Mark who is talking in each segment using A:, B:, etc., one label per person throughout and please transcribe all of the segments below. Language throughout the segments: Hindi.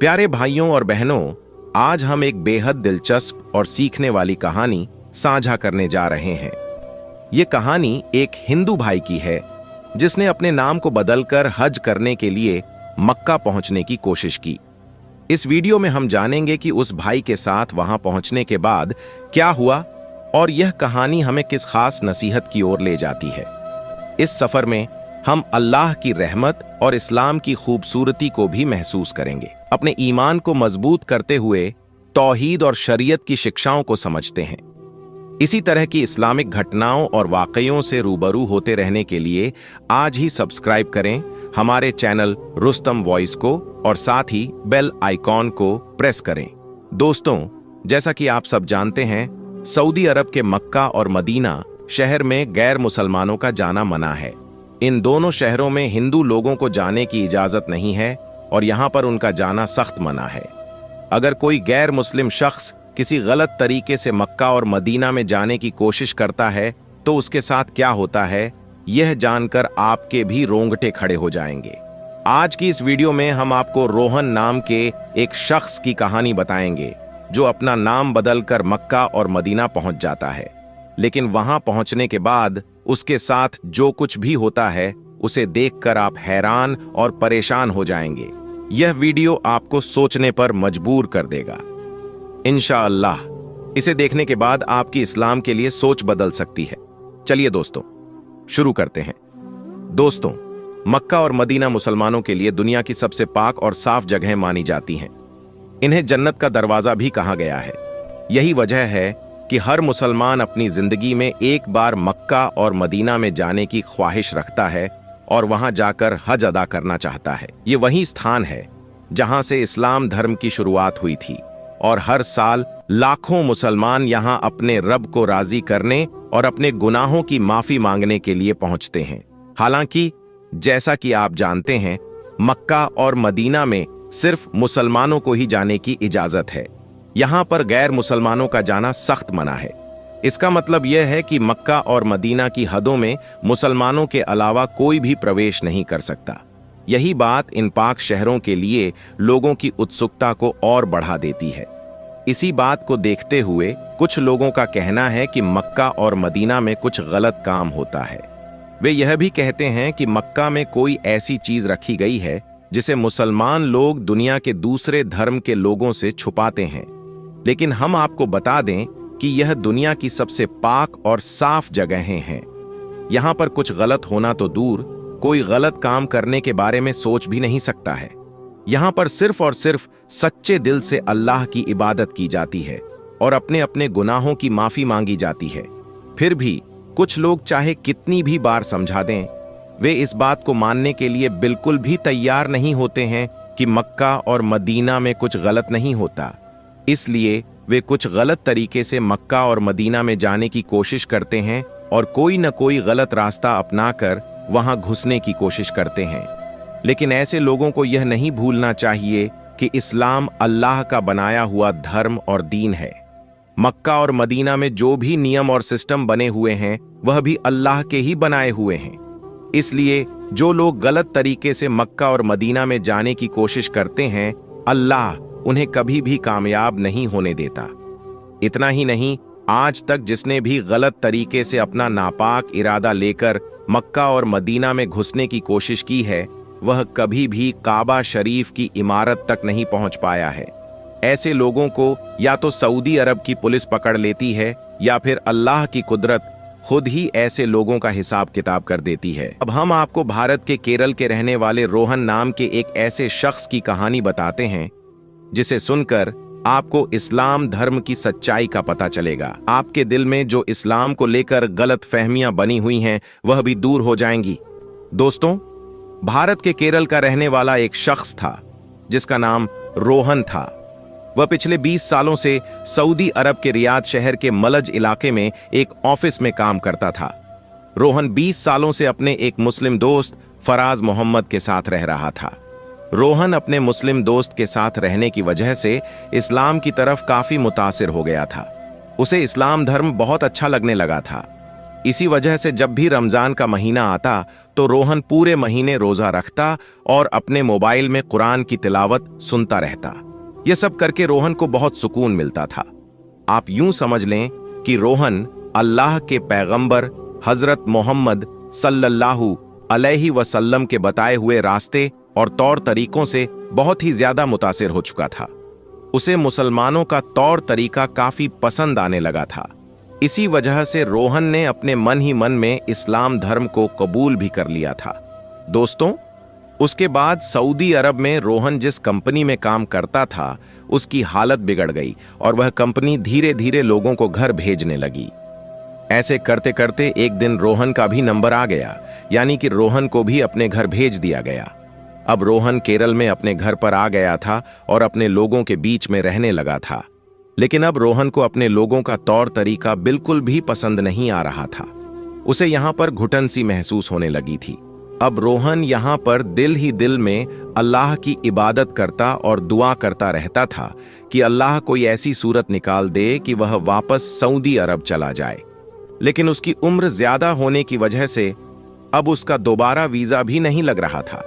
A: प्यारे भाइयों और बहनों, आज हम एक बेहद दिलचस्प और सीखने वाली कहानी साझा करने जा रहे हैं। ये कहानी एक हिंदू भाई की है जिसने अपने नाम को बदलकर हज करने के लिए मक्का पहुंचने की कोशिश की। इस वीडियो में हम जानेंगे कि उस भाई के साथ वहां पहुंचने के बाद क्या हुआ और यह कहानी हमें किस खास नसीहत की ओर ले जाती है। इस सफर में हम अल्लाह की रहमत और इस्लाम की खूबसूरती को भी महसूस करेंगे। अपने ईमान को मजबूत करते हुए तौहीद और शरीयत की शिक्षाओं को समझते हैं। इसी तरह की इस्लामिक घटनाओं और वाकयों से रूबरू होते रहने के लिए आज ही सब्सक्राइब करें हमारे चैनल रुस्तम वॉइस को और साथ ही बेल आइकॉन को प्रेस करें। दोस्तों, जैसा कि आप सब जानते हैं, सऊदी अरब के मक्का और मदीना शहर में गैर मुसलमानों का जाना मना है। इन दोनों शहरों में हिंदू लोगों को जाने की इजाजत नहीं है और यहां पर उनका जाना सख्त मना है। अगर कोई गैर मुस्लिम शख्स किसी गलत तरीके से मक्का और मदीना में जाने की कोशिश करता है तो उसके साथ क्या होता है, यह जानकर आपके भी रोंगटे खड़े हो जाएंगे। आज की इस वीडियो में हम आपको रोहन नाम के एक शख्स की कहानी बताएंगे जो अपना नाम बदलकर मक्का और मदीना पहुंच जाता है, लेकिन वहां पहुंचने के बाद उसके साथ जो कुछ भी होता है उसे देखकर आप हैरान और परेशान हो जाएंगे। यह वीडियो आपको सोचने पर मजबूर कर देगा। इंशाअल्लाह इसे देखने के बाद आपकी इस्लाम के लिए सोच बदल सकती है। चलिए दोस्तों, शुरू करते हैं। दोस्तों, मक्का और मदीना मुसलमानों के लिए दुनिया की सबसे पाक और साफ जगह मानी जाती हैं। इन्हें जन्नत का दरवाजा भी कहा गया है। यही वजह है कि हर मुसलमान अपनी जिंदगी में एक बार मक्का और मदीना में जाने की ख्वाहिश रखता है और वहां जाकर हज अदा करना चाहता है। ये वही स्थान है जहां से इस्लाम धर्म की शुरुआत हुई थी और हर साल लाखों मुसलमान यहां अपने रब को राजी करने और अपने गुनाहों की माफी मांगने के लिए पहुंचते हैं। हालांकि जैसा कि आप जानते हैं, मक्का और मदीना में सिर्फ मुसलमानों को ही जाने की इजाजत है। यहां पर गैर मुसलमानों का जाना सख्त मना है। इसका मतलब यह है कि मक्का और मदीना की हदों में मुसलमानों के अलावा कोई भी प्रवेश नहीं कर सकता। यही बात इन पाक शहरों के लिए लोगों की उत्सुकता को और बढ़ा देती है। इसी बात को देखते हुए कुछ लोगों का कहना है कि मक्का और मदीना में कुछ गलत काम होता है। वे यह भी कहते हैं कि मक्का में कोई ऐसी चीज रखी गई है जिसे मुसलमान लोग दुनिया के दूसरे धर्म के लोगों से छुपाते हैं। लेकिन हम आपको बता दें कि यह दुनिया की सबसे पाक और साफ जगहें हैं। यहां पर कुछ गलत होना तो दूर, कोई गलत काम करने के बारे में सोच भी नहीं सकता है। यहां पर सिर्फ और सिर्फ सच्चे दिल से अल्लाह की इबादत की जाती है और अपने अपने गुनाहों की माफी मांगी जाती है। फिर भी कुछ लोग चाहे कितनी भी बार समझा दें, वे इस बात को मानने के लिए बिल्कुल भी तैयार नहीं होते हैं कि मक्का और मदीना में कुछ गलत नहीं होता। इसलिए वे कुछ गलत तरीके से मक्का और मदीना में जाने की कोशिश करते हैं और कोई न कोई गलत रास्ता अपनाकर वहां घुसने की कोशिश करते हैं। लेकिन ऐसे लोगों को यह नहीं भूलना चाहिए कि इस्लाम अल्लाह का बनाया हुआ धर्म और दीन है। मक्का और मदीना में जो भी नियम और सिस्टम बने हुए हैं वह भी अल्लाह के ही बनाए हुए हैं। इसलिए जो लोग गलत तरीके से मक्का और मदीना में जाने की कोशिश करते हैं, अल्लाह उन्हें कभी भी कामयाब नहीं होने देता। इतना ही नहीं, आज तक जिसने भी गलत तरीके से अपना नापाक इरादा लेकर मक्का और मदीना में घुसने की कोशिश की है, वह कभी भी काबा शरीफ की इमारत तक नहीं पहुंच पाया है। ऐसे लोगों को या तो सऊदी अरब की पुलिस पकड़ लेती है या फिर अल्लाह की कुदरत खुद ही ऐसे लोगों का हिसाब किताब कर देती है। अब हम आपको भारत के केरल के रहने वाले रोहन नाम के एक ऐसे शख्स की कहानी बताते हैं जिसे सुनकर आपको इस्लाम धर्म की सच्चाई का पता चलेगा। आपके दिल में जो इस्लाम को लेकर गलत फहमियां बनी हुई हैं वह भी दूर हो जाएंगी। दोस्तों, भारत के केरल का रहने वाला एक शख्स था जिसका नाम रोहन था। वह पिछले 20 सालों से सऊदी अरब के रियाद शहर के मलज इलाके में एक ऑफिस में काम करता था। रोहन 20 सालों से अपने एक मुस्लिम दोस्त फराज मोहम्मद के साथ रह रहा था। रोहन अपने मुस्लिम दोस्त के साथ रहने की वजह से इस्लाम की तरफ काफी मुतासिर हो गया था। उसे इस्लाम धर्म बहुत अच्छा लगने लगा था। इसी वजह से जब भी रमजान का महीना आता तो रोहन पूरे महीने रोजा रखता और अपने मोबाइल में कुरान की तिलावत सुनता रहता। यह सब करके रोहन को बहुत सुकून मिलता था। आप यूं समझ लें कि रोहन अल्लाह के पैगंबर हजरत मोहम्मद सल्लल्लाहु अलैहि वसल्लम के बताए हुए रास्ते और तौर तरीकों से बहुत ही ज्यादा मुतासिर हो चुका था। उसे मुसलमानों का तौर तरीका काफी पसंद आने लगा था। इसी वजह से रोहन ने अपने मन ही मन में इस्लाम धर्म को कबूल भी कर लिया था। दोस्तों, उसके बाद सऊदी अरब में रोहन जिस कंपनी में काम करता था उसकी हालत बिगड़ गई और वह कंपनी धीरे धीरे लोगों को घर भेजने लगी। ऐसे करते करते एक दिन रोहन का भी नंबर आ गया, यानी कि रोहन को भी अपने घर भेज दिया गया। अब रोहन केरल में अपने घर पर आ गया था और अपने लोगों के बीच में रहने लगा था। लेकिन अब रोहन को अपने लोगों का तौर तरीका बिल्कुल भी पसंद नहीं आ रहा था। उसे यहां पर घुटन सी महसूस होने लगी थी। अब रोहन यहां पर दिल ही दिल में अल्लाह की इबादत करता और दुआ करता रहता था कि अल्लाह कोई ऐसी सूरत निकाल दे कि वह वापस सऊदी अरब चला जाए। लेकिन उसकी उम्र ज्यादा होने की वजह से अब उसका दोबारा वीजा भी नहीं लग रहा था।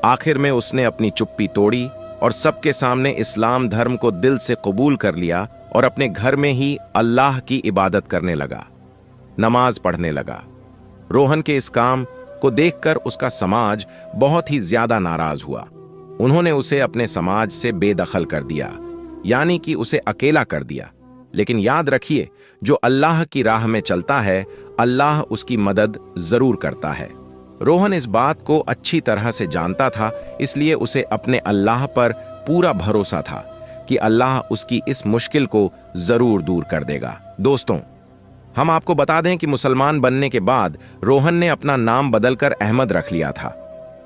A: आखिर में उसने अपनी चुप्पी तोड़ी और सबके सामने इस्लाम धर्म को दिल से कबूल कर लिया और अपने घर में ही अल्लाह की इबादत करने लगा, नमाज पढ़ने लगा। रोहन के इस काम को देखकर उसका समाज बहुत ही ज्यादा नाराज हुआ। उन्होंने उसे अपने समाज से बेदखल कर दिया, यानी कि उसे अकेला कर दिया। लेकिन याद रखिए, जो अल्लाह की राह में चलता है अल्लाह उसकी मदद जरूर करता है। रोहन इस बात को अच्छी तरह से जानता था, इसलिए उसे अपने अल्लाह पर पूरा भरोसा था कि अल्लाह उसकी इस मुश्किल को जरूर दूर कर देगा। दोस्तों, हम आपको बता दें कि मुसलमान बनने के बाद रोहन ने अपना नाम बदलकर अहमद रख लिया था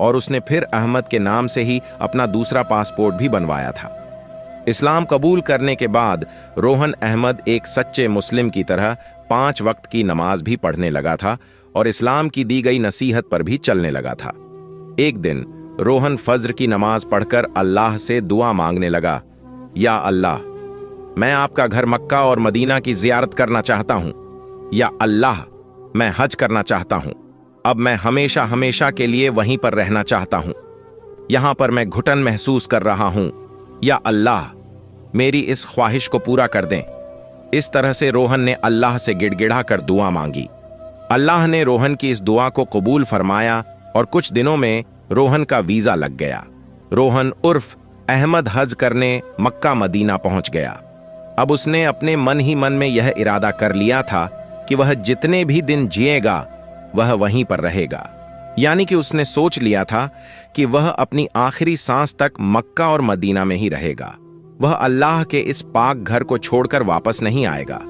A: और उसने फिर अहमद के नाम से ही अपना दूसरा पासपोर्ट भी बनवाया था। इस्लाम कबूल करने के बाद रोहन अहमद एक सच्चे मुस्लिम की तरह 5 वक्त की नमाज भी पढ़ने लगा था और इस्लाम की दी गई नसीहत पर भी चलने लगा था। एक दिन रोहन फज्र की नमाज पढ़कर अल्लाह से दुआ मांगने लगा, या अल्लाह, मैं आपका घर मक्का और मदीना की जियारत करना चाहता हूं। या अल्लाह, मैं हज करना चाहता हूं। अब मैं हमेशा हमेशा के लिए वहीं पर रहना चाहता हूं। यहां पर मैं घुटन महसूस कर रहा हूं। या अल्लाह, मेरी इस ख्वाहिश को पूरा कर दें। इस तरह से रोहन ने अल्लाह से गिड़गिड़ा कर दुआ मांगी। अल्लाह ने रोहन की इस दुआ को कबूल फरमाया और कुछ दिनों में रोहन का वीजा लग गया। रोहन उर्फ अहमद हज करने मक्का मदीना पहुंच गया। अब उसने अपने मन ही मन में यह इरादा कर लिया था कि वह जितने भी दिन जिएगा वह वहीं पर रहेगा। यानी कि उसने सोच लिया था कि वह अपनी आखिरी सांस तक मक्का और मदीना में ही रहेगा। वह अल्लाह के इस पाक घर को छोड़कर वापस नहीं आएगा।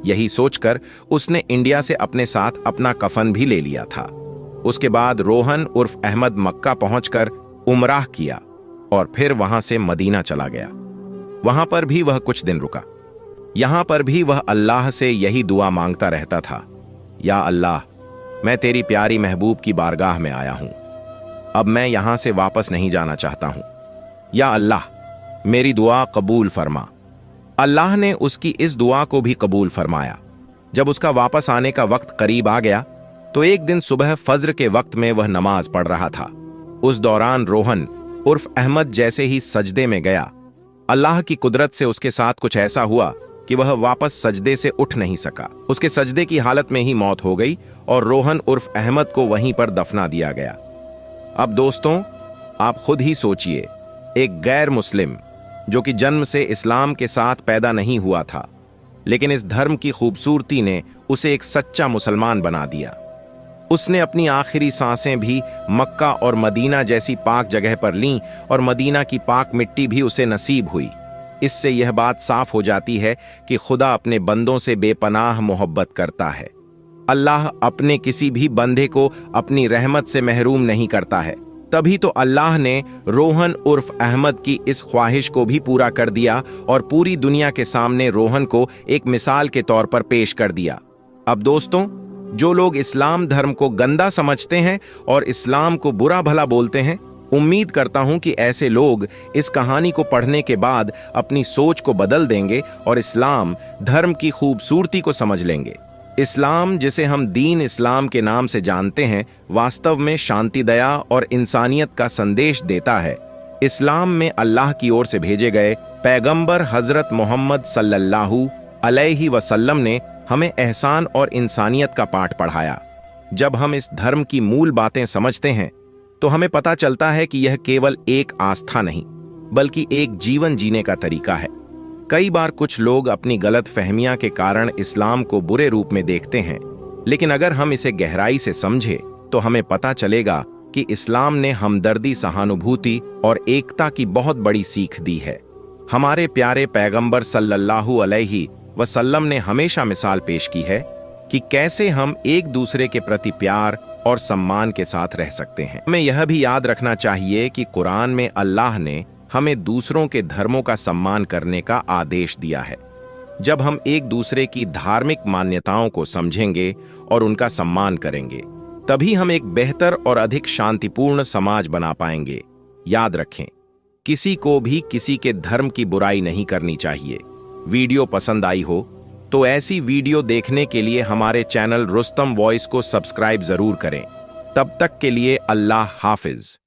A: यही सोचकर उसने इंडिया से अपने साथ अपना कफन भी ले लिया था। उसके बाद रोहन उर्फ अहमद मक्का पहुंचकर उमराह किया और फिर वहां से मदीना चला गया। वहां पर भी वह कुछ दिन रुका। यहां पर भी वह अल्लाह से यही दुआ मांगता रहता था, या अल्लाह, मैं तेरी प्यारी महबूब की बारगाह में आया हूं। अब मैं यहां से वापस नहीं जाना चाहता हूं। या अल्लाह, मेरी दुआ कबूल फरमा। अल्लाह ने उसकी इस दुआ को भी कबूल फरमाया। जब उसका वापस आने का वक्त करीब आ गया तो एक दिन सुबह फज्र के वक्त में वह नमाज पढ़ रहा था। उस दौरान रोहन उर्फ अहमद जैसे ही सजदे में गया, अल्लाह की कुदरत से उसके साथ कुछ ऐसा हुआ कि वह वापस सजदे से उठ नहीं सका। उसके सजदे की हालत में ही मौत हो गई और रोहन उर्फ अहमद को वहीं पर दफना दिया गया। अब दोस्तों, आप खुद ही सोचिए, एक गैर मुस्लिम जो कि जन्म से इस्लाम के साथ पैदा नहीं हुआ था, लेकिन इस धर्म की खूबसूरती ने उसे एक सच्चा मुसलमान बना दिया। उसने अपनी आखिरी सांसें भी मक्का और मदीना जैसी पाक जगह पर लीं और मदीना की पाक मिट्टी भी उसे नसीब हुई। इससे यह बात साफ हो जाती है कि खुदा अपने बंदों से बेपनाह मोहब्बत करता है। अल्लाह अपने किसी भी बंदे को अपनी रहमत से महरूम नहीं करता है। तभी तो अल्लाह ने रोहन उर्फ अहमद की इस ख्वाहिश को भी पूरा कर दिया और पूरी दुनिया के सामने रोहन को एक मिसाल के तौर पर पेश कर दिया। अब दोस्तों, जो लोग इस्लाम धर्म को गंदा समझते हैं और इस्लाम को बुरा भला बोलते हैं, उम्मीद करता हूं कि ऐसे लोग इस कहानी को पढ़ने के बाद अपनी सोच को बदल देंगे और इस्लाम धर्म की खूबसूरती को समझ लेंगे। इस्लाम, जिसे हम दीन इस्लाम के नाम से जानते हैं, वास्तव में शांति, दया और इंसानियत का संदेश देता है। इस्लाम में अल्लाह की ओर से भेजे गए पैगंबर हजरत मोहम्मद सल्लल्लाहु अलैहि वसल्लम ने हमें एहसान और इंसानियत का पाठ पढ़ाया। जब हम इस धर्म की मूल बातें समझते हैं तो हमें पता चलता है कि यह केवल एक आस्था नहीं, बल्कि एक जीवन जीने का तरीका है। कई बार कुछ लोग अपनी गलत फहमियां के कारण इस्लाम को बुरे रूप में देखते हैं, लेकिन अगर हम इसे गहराई से समझे तो हमें पता चलेगा कि इस्लाम ने हमदर्दी, सहानुभूति और एकता की बहुत बड़ी सीख दी है। हमारे प्यारे पैगंबर सल्लल्लाहु अलैहि वसल्लम ने हमेशा मिसाल पेश की है कि कैसे हम एक दूसरे के प्रति प्यार और सम्मान के साथ रह सकते हैं। हमें यह भी याद रखना चाहिए कि कुरान में अल्लाह ने हमें दूसरों के धर्मों का सम्मान करने का आदेश दिया है। जब हम एक दूसरे की धार्मिक मान्यताओं को समझेंगे और उनका सम्मान करेंगे, तभी हम एक बेहतर और अधिक शांतिपूर्ण समाज बना पाएंगे। याद रखें, किसी को भी किसी के धर्म की बुराई नहीं करनी चाहिए। वीडियो पसंद आई हो तो ऐसी वीडियो देखने के लिए हमारे चैनल रुस्तम वॉइस को सब्सक्राइब जरूर करें। तब तक के लिए अल्लाह हाफिज।